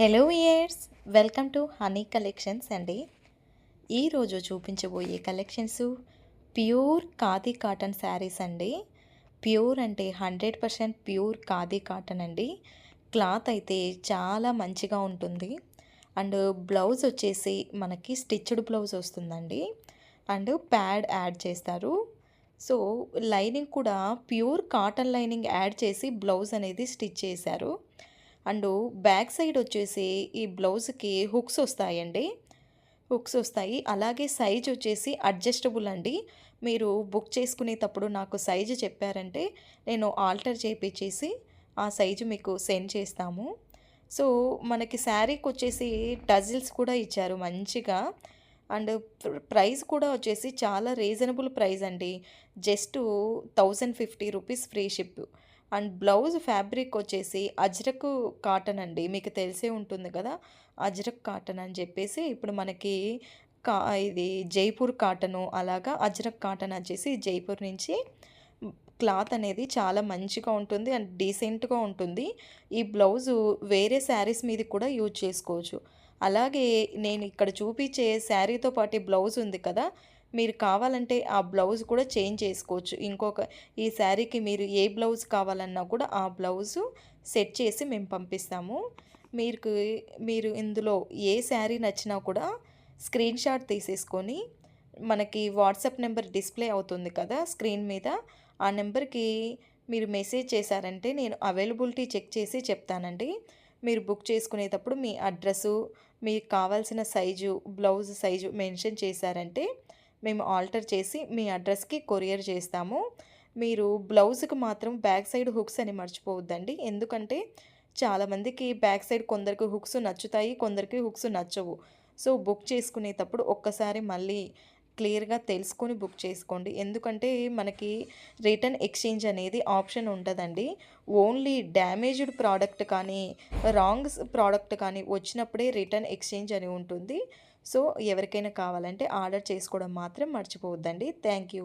Hello ఇయర్స్, welcome to Honey Collections అండి. ఈరోజు చూపించబోయే collections pure khadi cotton sarees అండి. ప్యూర్ అంటే 100% ప్యూర్ ఖాదీ కాటన్ అండి. క్లాత్ అయితే చాలా మంచిగా ఉంటుంది. అండ్ బ్లౌజ్ వచ్చేసి మనకి స్టిచ్డ్ బ్లౌజ్ వస్తుందండి. అండ్ ప్యాడ్ యాడ్ చేస్తారు. సో లైనింగ్ కూడా ప్యూర్ కాటన్ లైనింగ్ యాడ్ చేసి బ్లౌజ్ అనేది స్టిచ్ చేశారు. అండ్ బ్యాక్ సైడ్ వచ్చేసి ఈ బ్లౌజ్కి హుక్స్ వస్తాయండి. హుక్స్ వస్తాయి. అలాగే సైజ్ వచ్చేసి అడ్జస్టబుల్ అండి. మీరు బుక్ చేసుకునేటప్పుడు నాకు సైజు చెప్పారంటే నేను ఆల్టర్ చేయించేసి ఆ సైజు మీకు సెండ్ చేస్తాము. సో మనకి శారీకి వచ్చేసి టజిల్స్ కూడా ఇచ్చారు మంచిగా. అండ్ ప్రైస్ కూడా వచ్చేసి చాలా రీజనబుల్ ప్రైస్ అండి. Just 1050 rupees free ship. And blouse fabric వచ్చేసి అజ్రక్ కాటన్ అండి. మీకు తెలిసే ఉంటుంది కదా, అజ్రక్ కాటన్ అని చెప్పేసి ఇప్పుడు మనకి కా ఇది జైపూర్ కాటను, అలాగా అజ్రక్ కాటన్ వచ్చేసి జైపూర్ నుంచి క్లాత్ అనేది చాలా మంచిగా ఉంటుంది అండ్ డీసెంట్గా ఉంటుంది. ఈ బ్లౌజు వేరే శారీస్ మీద కూడా యూజ్ చేసుకోవచ్చు. అలాగే నేను ఇక్కడ చూపించే శారీతో పాటు బ్లౌజ్ ఉంది కదా, మీరు కావాలంటే ఆ బ్లౌజ్ కూడా చేంజ్ చేసుకోవచ్చు. ఈ శారీకి మీరు ఏ బ్లౌజ్ కావాలన్నా కూడా ఆ బ్లౌజు సెట్ చేసి మేము పంపిస్తాము. మీకు మీరు ఇందులో ఏ శారీ నచ్చినా కూడా స్క్రీన్ షాట్ తీసేసుకొని మనకి వాట్సాప్ నెంబర్ డిస్ప్లే అవుతుంది కదా స్క్రీన్ మీద, ఆ నెంబర్కి మీరు మెసేజ్ చేశారంటే నేను అవైలబిలిటీ చెక్ చేసి చెప్తానండి. మీరు బుక్ చేసుకునేటప్పుడు మీ అడ్రస్సు, మీకు కావాల్సిన సైజు, బ్లౌజ్ సైజు మెన్షన్ చేశారంటే మేము ఆల్టర్ చేసి మీ అడ్రస్కి కొరియర్ చేస్తాము. మీరు బ్లౌజ్కి మాత్రం బ్యాక్ సైడ్ హుక్స్ అని మర్చిపోవద్దండి. ఎందుకంటే చాలామందికి బ్యాక్ సైడ్ కొందరికి హుక్స్ నచ్చుతాయి, కొందరికి హుక్స్ నచ్చవు. సో బుక్ చేసుకునేటప్పుడు ఒక్కసారి మళ్ళీ క్లియర్గా తెలుసుకొని బుక్ చేసుకోండి. ఎందుకంటే మనకి రిటర్న్ ఎక్స్చేంజ్ అనేది ఆప్షన్ ఉండదండి. ఓన్లీ డ్యామేజ్డ్ ప్రోడక్ట్ కానీ రాంగ్ ప్రోడక్ట్ కానీ వచ్చినప్పుడే రిటర్న్ ఎక్స్చేంజ్ అని ఉంటుంది. సో ఎవరికైనా కావాలంటే ఆర్డర్ చేసుకోవడం మాత్రం మర్చిపోవద్దండి. Thank you.